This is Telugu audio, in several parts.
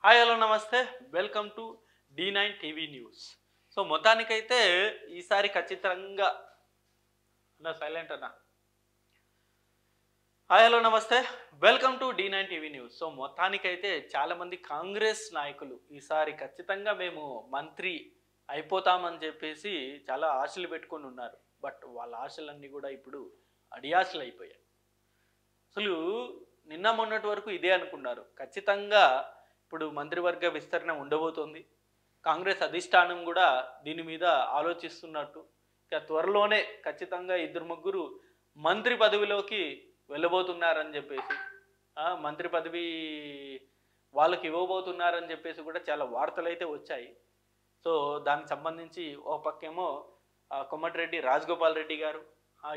హాయ్ హలో నమస్తే welcome to D9 TV news. So మొత్తానికైతే ఈసారి ఖచ్చితంగా అన్న సైలెంట్ అన్న. హాయ్ హలో నమస్తే welcome to D9 TV news. So మొత్తానికైతే చాలామంది కాంగ్రెస్ నాయకులు ఈసారి ఖచ్చితంగా మేము మంత్రి అయిపోతామని చెప్పేసి చాలా ఆశలు పెట్టుకొని ఉన్నారు. బట్ వాళ్ళ ఆశలన్నీ కూడా ఇప్పుడు అడియాశలు అయిపోయాయి. అసలు నిన్న మొన్నటి వరకు ఇదే అనుకున్నారు. ఖచ్చితంగా ఇప్పుడు మంత్రివర్గ విస్తరణ ఉండబోతోంది. కాంగ్రెస్ అధిష్టానం కూడా దీని మీద ఆలోచిస్తున్నట్టు. ఇక త్వరలోనే ఖచ్చితంగా ఇద్దరు ముగ్గురు మంత్రి పదవిలోకి వెళ్ళబోతున్నారని చెప్పేసి, మంత్రి పదవి వాళ్ళకి ఇవ్వబోతున్నారని చెప్పేసి కూడా చాలా వార్తలు అయితే వచ్చాయి. సో దానికి సంబంధించి ఓ పక్కేమో కోమటిరెడ్డి రాజగోపాల్ రెడ్డి గారు,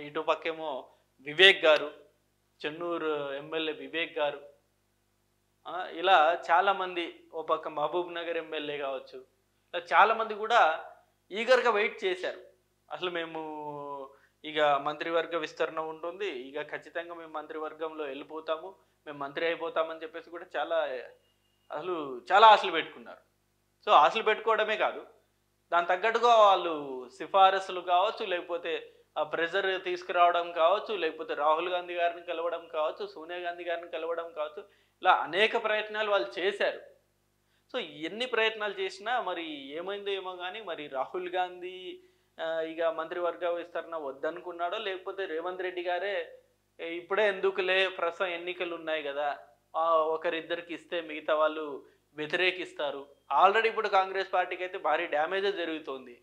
ఇటు పక్కేమో వివేక్ గారు, చెన్నూరు ఎమ్మెల్యే వివేక్ గారు, ఇలా చాలామంది ఓ పక్క మహబూబ్ నగర్ ఎమ్మెల్యే కావచ్చు, ఇలా చాలామంది కూడా ఈగర్గా వెయిట్ చేశారు. అసలు మేము ఇక మంత్రివర్గ విస్తరణ ఉంటుంది, ఇక ఖచ్చితంగా మేము మంత్రివర్గంలో వెళ్ళిపోతాము, మేము మంత్రి అయిపోతామని చెప్పేసి కూడా చాలా ఆశలు పెట్టుకున్నారు. సో ఆశలు పెట్టుకోవడమే కాదు, దాని తగ్గట్టుగా వాళ్ళు సిఫారసులు కావచ్చు, లేకపోతే ప్రెజర్ తీసుకురావడం కావచ్చు, లేకపోతే రాహుల్ గాంధీ గారిని కలవడం కావచ్చు, సోనియా గాంధీ గారిని కలవడం కావచ్చు, ఇలా అనేక ప్రయత్నాలు వాళ్ళు చేశారు. సో ఎన్ని ప్రయత్నాలు చేసినా మరి ఏమైందో ఏమో కానీ మరి రాహుల్ గాంధీ ఇక మంత్రివర్గ విస్తరణ వద్దనుకున్నాడో, లేకపోతే రేవంత్ రెడ్డి గారే ఇప్పుడే ఎందుకులే ప్రస్తుతం ఎన్నికలు ఉన్నాయి కదా, ఒకరిద్దరికి ఇస్తే మిగతా వాళ్ళు వ్యతిరేకిస్తారు. ఆల్రెడీ ఇప్పుడు కాంగ్రెస్ పార్టీకి అయితే భారీ డ్యామేజే జరుగుతోంది.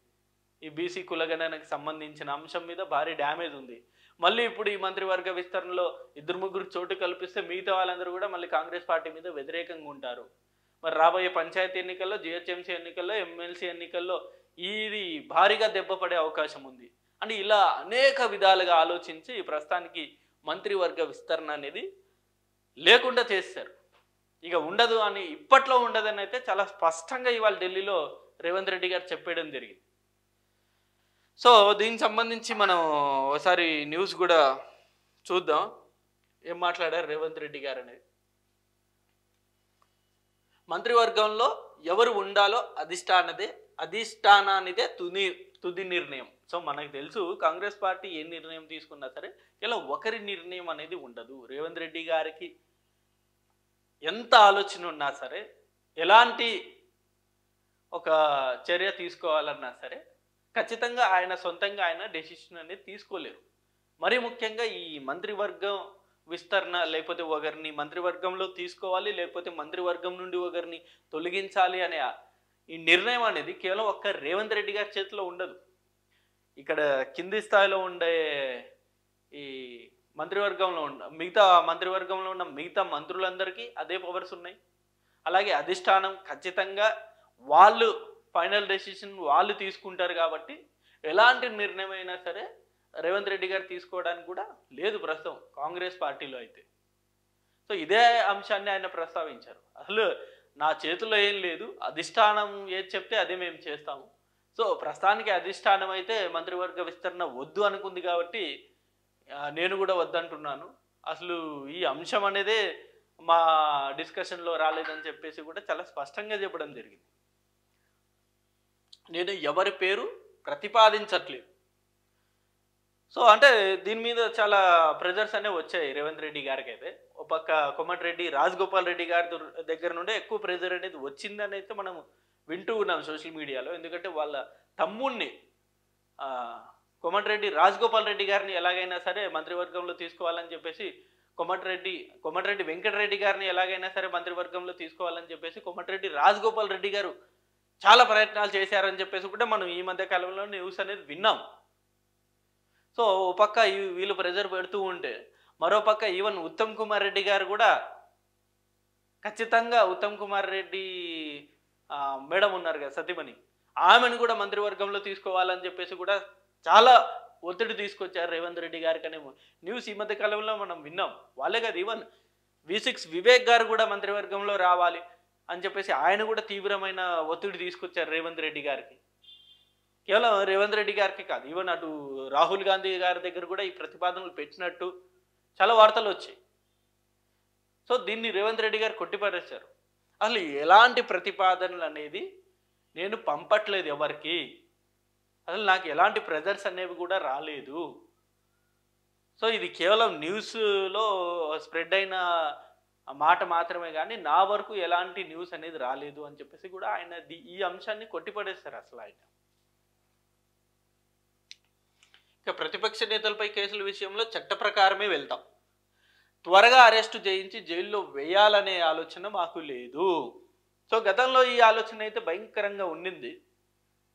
ఈ బీసీ కులగణనకు సంబంధించిన అంశం మీద భారీ డ్యామేజ్ ఉంది. మళ్ళీ ఇప్పుడు ఈ మంత్రివర్గ విస్తరణలో ఇద్దరు ముగ్గురు చోటు కల్పిస్తే మిగతా వాళ్ళందరూ కూడా మళ్ళీ కాంగ్రెస్ పార్టీ మీద వ్యతిరేకంగా ఉంటారు. మరి రాబోయే పంచాయతీ ఎన్నికల్లో, జిహెచ్ఎంసీ ఎన్నికల్లో, ఎమ్మెల్సీ ఎన్నికల్లో ఇది భారీగా దెబ్బపడే అవకాశం ఉంది. అంటే ఇలా అనేక విధాలుగా ఆలోచించి ప్రస్తుతానికి మంత్రివర్గ విస్తరణ అనేది లేకుండా చేశారు. ఇక ఉండదు అని, ఇప్పట్లో ఉండదని అయితే చాలా స్పష్టంగా ఇవాళ ఢిల్లీలో రేవంత్ రెడ్డి గారు చెప్పేయడం జరిగింది. సో దీనికి సంబంధించి మనం ఒకసారి న్యూస్ కూడా చూద్దాం, ఏం మాట్లాడారు రేవంత్ రెడ్డి గారు అనేది. మంత్రివర్గంలో ఎవరు ఉండాలో అధిష్టానానిదే తుది నిర్ణయం. సో మనకు తెలుసు కాంగ్రెస్ పార్టీ ఏ నిర్ణయం తీసుకున్నా సరే ఇలా ఒకరి నిర్ణయం అనేది ఉండదు. రేవంత్ రెడ్డి గారికి ఎంత ఆలోచన ఉన్నా సరే, ఎలాంటి ఒక చర్య తీసుకోవాలన్నా సరే ఖచ్చితంగా ఆయన సొంతంగా ఆయన డెసిషన్ అనేది తీసుకోలేరు. మరీ ముఖ్యంగా ఈ మంత్రివర్గం విస్తరణ, లేకపోతే ఒకరిని మంత్రివర్గంలో తీసుకోవాలి, లేకపోతే మంత్రివర్గం నుండి ఒకరిని తొలగించాలి అనే ఈ నిర్ణయం అనేది కేవలం ఒక్క రేవంత్ రెడ్డి గారి చేతిలో ఉండదు. ఇక్కడ కింది స్థాయిలో ఉండే ఈ మిగతా మంత్రివర్గంలో ఉన్న మిగతా మంత్రులందరికీ అదే పవర్స్ ఉన్నాయి. అలాగే అధిష్టానం ఖచ్చితంగా వాళ్ళు ఫైనల్ డెసిషన్ వాళ్ళు తీసుకుంటారు. కాబట్టి ఎలాంటి నిర్ణయం అయినా సరే రేవంత్ రెడ్డి గారు తీసుకోవడానికి కూడా లేదు ప్రస్తుతం కాంగ్రెస్ పార్టీలో అయితే. సో ఇదే అంశాన్ని ఆయన ప్రస్తావించారు. అసలు నా చేతిలో ఏం లేదు, అధిష్టానం ఏది చెప్తే అదే మేము చేస్తాము. సో ప్రస్తుతానికి అధిష్టానం అయితే మంత్రివర్గ విస్తరణ వద్దు అనుకుంది కాబట్టి నేను కూడా వద్దంటున్నాను. అసలు ఈ అంశం అనేదే మా డిస్కషన్లో రాలేదని చెప్పేసి కూడా చాలా స్పష్టంగా చెప్పడం జరిగింది. నేను ఎవరి పేరు ప్రతిపాదించట్లేదు. సో అంటే దీని మీద చాలా ప్రెజర్స్ అనేవి వచ్చాయి రేవంత్ రెడ్డి గారికి అయితే. ఒక పక్క కోమటిరెడ్డి రాజగోపాల్ రెడ్డి గారి దగ్గర నుండే ఎక్కువ ప్రెజర్ అనేది వచ్చిందని అయితే మనం వింటూ ఉన్నాం సోషల్ మీడియాలో. ఎందుకంటే వాళ్ళ తమ్ముణ్ణి కోమటిరెడ్డి రాజగోపాల్ రెడ్డి గారిని ఎలాగైనా సరే మంత్రివర్గంలో తీసుకోవాలని చెప్పేసి కోమటిరెడ్డి వెంకటరెడ్డి గారిని ఎలాగైనా సరే మంత్రివర్గంలో తీసుకోవాలని చెప్పేసి కోమటిరెడ్డి రాజగోపాల్ రెడ్డి గారు చాలా ప్రయత్నాలు చేశారని చెప్పేసి కూడా మనం ఈ మధ్య కాలంలో న్యూస్ అనేది విన్నాం. సో ఓ పక్క వీళ్ళు ప్రెజర్ పెడుతూ ఉంటే, మరో పక్క ఈవెన్ ఉత్తమ్ కుమార్ రెడ్డి గారు కూడా ఖచ్చితంగా ఉత్తమ్ కుమార్ రెడ్డి మేడం ఉన్నారు కదా సతీమణి, ఆమెను కూడా మంత్రివర్గంలో తీసుకోవాలని చెప్పేసి కూడా చాలా ఒత్తిడి తీసుకొచ్చారు రేవంత్ రెడ్డి గారికి అనే న్యూస్ ఈ మధ్య కాలంలో మనం విన్నాం. వాళ్ళే కాదు, ఈవెన్ V6 వివేక్ గారు కూడా మంత్రివర్గంలో రావాలి అని చెప్పేసి ఆయన కూడా తీవ్రమైన ఒత్తిడి తీసుకొచ్చారు రేవంత్ రెడ్డి గారికి. కేవలం రేవంత్ రెడ్డి గారికి కాదు, ఈవెన్ అటు రాహుల్ గాంధీ గారి దగ్గర కూడా ఈ ప్రతిపాదనలు పెట్టినట్టు చాలా వార్తలు వచ్చాయి. సో దీన్ని రేవంత్ రెడ్డి గారు కొట్టిపారేశారు. అసలు ఎలాంటి ప్రతిపాదనలు అనేది నేను పంపట్లేదు ఎవరికి. అసలు నాకు ఎలాంటి ప్రెజర్స్ అనేవి కూడా రాలేదు. సో ఇది కేవలం న్యూస్‌లో స్ప్రెడ్ అయిన మాట మాత్రమే గానీ, నా వరకు ఎలాంటి న్యూస్ అనేది రాలేదు అని చెప్పేసి కూడా ఆయన ఈ అంశాన్ని కొట్టిపడేస్తారు అసలాయన. ఇక ప్రతిపక్ష నేతలపై కేసుల విషయంలో చట్ట ప్రకారమే వెళ్తాం. త్వరగా అరెస్టు చేయించి జైల్లో వేయాలనే ఆలోచన మాకు లేదు. సో గతంలో ఈ ఆలోచన అయితే భయంకరంగా ఉండింది.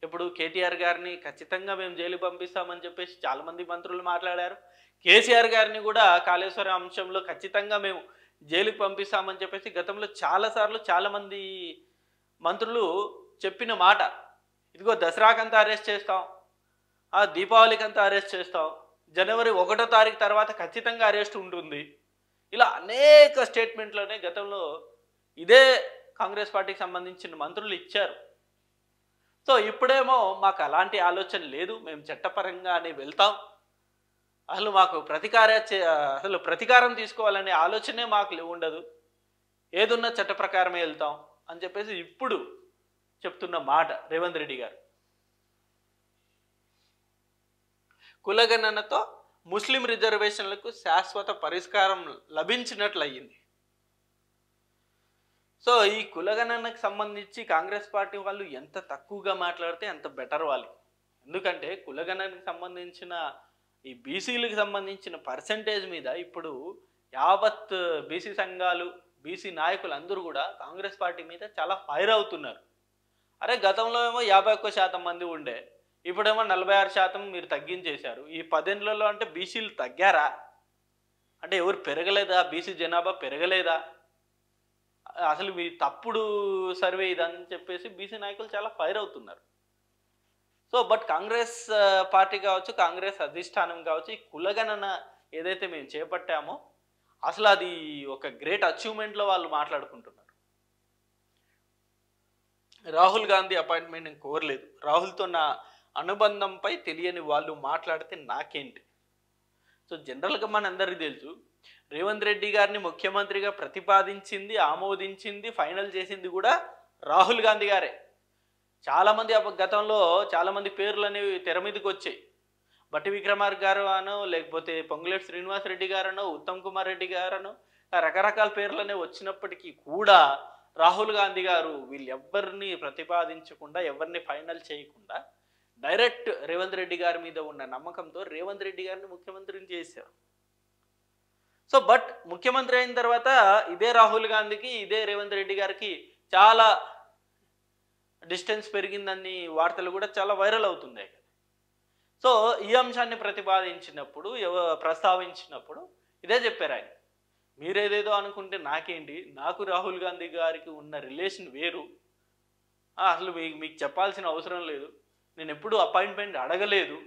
ఇప్పుడు కేటీఆర్ గారిని ఖచ్చితంగా మేము జైలుకి పంపిస్తామని చెప్పేసి చాలామంది మంత్రులు మాట్లాడారు. కేసీఆర్ గారిని కూడా కాళేశ్వరం అంశంలో ఖచ్చితంగా మేము జైలుకి పంపిస్తామని చెప్పేసి గతంలో చాలాసార్లు చాలామంది మంత్రులు చెప్పిన మాట. ఇదిగో దసరాకంతా అరెస్ట్ చేస్తాం, దీపావళికంతా అరెస్ట్ చేస్తాం, జనవరి 1వ తారీఖు తర్వాత ఖచ్చితంగా అరెస్ట్ ఉంటుంది. ఇలా అనేక స్టేట్మెంట్లోనే గతంలో ఇదే కాంగ్రెస్ పార్టీకి సంబంధించిన మంత్రులు ఇచ్చారు. సో ఇప్పుడేమో మాకు అలాంటి ఆలోచన లేదు, మేము చట్టపరంగానే వెళ్తాం, అసలు మాకు ప్రతీకారం తీసుకోవాలనే ఆలోచనే మాకు ఉండదు, ఏదున్నా చట్ట ప్రకారమే వెళ్తాం అని చెప్పేసి ఇప్పుడు చెప్తున్న మాట రేవంత్ రెడ్డి గారు. కులగణనతో ముస్లిం రిజర్వేషన్లకు శాశ్వత పరిష్కారం లభించినట్లయింది. సో ఈ కులగణనకు సంబంధించి కాంగ్రెస్ పార్టీ వాళ్ళు ఎంత తక్కువగా మాట్లాడితే అంత బెటర్ వాళ్ళకి. ఎందుకంటే కులగణనకు సంబంధించిన ఈ బీసీలకు సంబంధించిన పర్సంటేజ్ మీద ఇప్పుడు యావత్ బీసీ సంఘాలు, బీసీ నాయకులు అందరూ కూడా కాంగ్రెస్ పార్టీ మీద చాలా ఫైర్ అవుతున్నారు. అరే గతంలో ఏమో 51% మంది ఉండే, ఇప్పుడేమో 46% మీరు తగ్గించేశారు. ఈ 10 ఏళ్లలో అంటే బీసీలు తగ్గారా? అంటే ఎవరు పెరగలేదా? బీసీ జనాభా పెరగలేదా? అసలు మీ తప్పుడు సర్వే ఇదని చెప్పేసి బీసీ నాయకులు చాలా ఫైర్ అవుతున్నారు. సో బట్ కాంగ్రెస్ పార్టీ కావచ్చు, కాంగ్రెస్ అధిష్టానం కావచ్చు, ఈ కులగణన ఏదైతే మేము చేపట్టామో అసలు అది ఒక గ్రేట్ అచీవ్మెంట్లో వాళ్ళు మాట్లాడుకుంటున్నారు. రాహుల్ గాంధీ అపాయింట్మెంట్ నేను కోరలేదు, రాహుల్తో నా అనుబంధంపై తెలియని వాళ్ళు మాట్లాడితే నాకేంటి. సో జనరల్గా మనందరికీ తెలుసు, రేవంత్ రెడ్డి గారిని ముఖ్యమంత్రిగా ప్రతిపాదించింది, ఆమోదించింది, ఫైనల్ చేసింది కూడా రాహుల్ గాంధీ గారే. చాలామంది గతంలో చాలామంది పేర్లు అనేవి తెర మీదకి వచ్చాయి. బట్టి విక్రమార్క గారు అనో, లేకపోతే పొంగులేటి శ్రీనివాసరెడ్డి గారనో, ఉత్తమ్ కుమార్ రెడ్డి గారనో, రకరకాల పేర్లు అనేవి వచ్చినప్పటికీ కూడా రాహుల్ గాంధీ గారు వీళ్ళెవ్వరిని ప్రతిపాదించకుండా, ఎవరిని ఫైనల్ చేయకుండా డైరెక్ట్ రేవంత్ రెడ్డి గారి మీద ఉన్న నమ్మకంతో రేవంత్ రెడ్డి గారిని ముఖ్యమంత్రిని చేశారు. సో బట్ ముఖ్యమంత్రి అయిన తర్వాత ఇదే రాహుల్ గాంధీకి, ఇదే రేవంత్ రెడ్డి గారికి చాలా డిస్టెన్స్ పెరిగిందని వార్తలు కూడా చాలా వైరల్ అవుతున్నాయి. సో ఈ అంశాన్ని ప్రస్తావించినప్పుడు ఇదే చెప్పారు ఆయన. మీరేదేదో అనుకుంటే నాకేంటి, నాకు రాహుల్ గాంధీ గారికి ఉన్న రిలేషన్ వేరు, అసలు మీకు చెప్పాల్సిన అవసరం లేదు, నేను ఎప్పుడూ అపాయింట్మెంట్ అడగలేదు,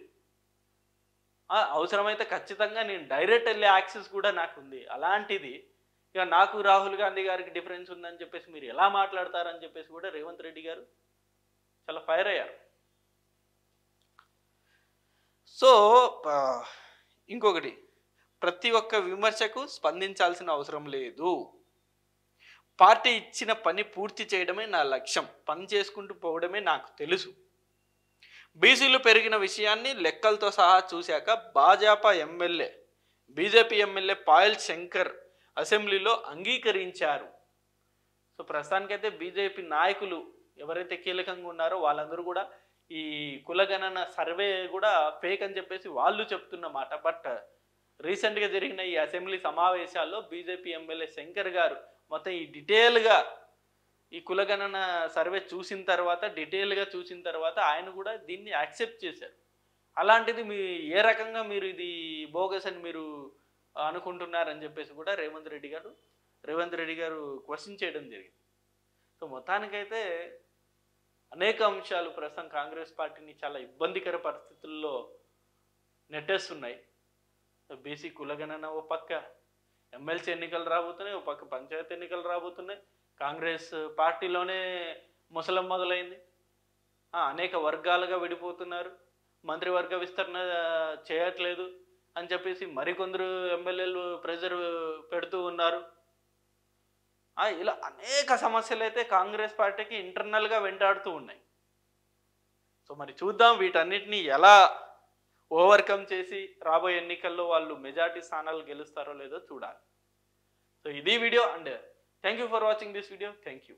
అవసరమైతే ఖచ్చితంగా నేను డైరెక్ట్ వెళ్ళే యాక్సెస్ కూడా నాకు ఉంది, అలాంటిది ఇక నాకు రాహుల్ గాంధీ గారికి డిఫరెన్స్ ఉందని చెప్పేసి మీరు ఎలా మాట్లాడతారని చెప్పేసి కూడా రేవంత్ రెడ్డి గారు చాలా ఫైర్ అయ్యారు. సో ఇంకొకటి, ప్రతి ఒక్క విమర్శకు స్పందించాల్సిన అవసరం లేదు, పార్టీ ఇచ్చిన పని పూర్తి చేయడమే నా లక్ష్యం, పని చేసుకుంటూ పోవడమే నాకు తెలుసు. బీసీలు పెరిగిన విషయాన్ని లెక్కలతో సహా చూశాక బీజేపీ ఎమ్మెల్యే పాయల్ శంకర్ అసెంబ్లీలో అంగీకరించారు. సో ప్రస్తుతానికైతే బీజేపీ నాయకులు ఎవరైతే కీలకంగా ఉన్నారో వాళ్ళందరూ కూడా ఈ కులగణన సర్వే కూడా ఫేక్ అని చెప్పేసి వాళ్ళు చెప్తున్న మాట. బట్ రీసెంట్గా జరిగిన ఈ అసెంబ్లీ సమావేశాల్లో బీజేపీ ఎమ్మెల్యే శంకర్ గారు మొత్తం ఈ డీటెయిల్గా ఈ కులగణన సర్వే డీటెయిల్గా చూసిన తర్వాత ఆయన కూడా దీన్ని యాక్సెప్ట్ చేశారు. అలాంటిది ఏ రకంగా మీరు ఇది బోగస్ అని మీరు అనుకుంటున్నారని చెప్పేసి కూడా రేవంత్ రెడ్డి గారు క్వశ్చన్ చేయడం జరిగింది. సో మొత్తానికైతే అనేక అంశాలు ప్రస్తుతం కాంగ్రెస్ పార్టీని చాలా ఇబ్బందికర పరిస్థితుల్లో నెట్టేస్తున్నాయి. బీసీ కులగణన ఓ పక్క, ఎమ్మెల్సీ ఎన్నికలు రాబోతున్నాయి, ఓ పక్క పంచాయతీ ఎన్నికలు రాబోతున్నాయి, కాంగ్రెస్ పార్టీలోనే ముసలం మొదలైంది, అనేక వర్గాలుగా విడిపోతున్నారు, మంత్రివర్గ విస్తరణ చేయట్లేదు అని చెప్పేసి మరికొందరు ఎమ్మెల్యేలు ప్రెజర్ పెడుతూ ఉన్నారు. ఇలా అనేక సమస్యలు అయితే కాంగ్రెస్ పార్టీకి ఇంటర్నల్గా వెంటాడుతూ ఉన్నాయి. సో మరి చూద్దాం వీటన్నిటిని ఎలా ఓవర్కమ్ చేసి రాబోయే ఎన్నికల్లో వాళ్ళు మెజారిటీ స్థానాలు గెలుస్తారో లేదో చూడాలి. సో ఇది video and thank you for watching this video. Thank you.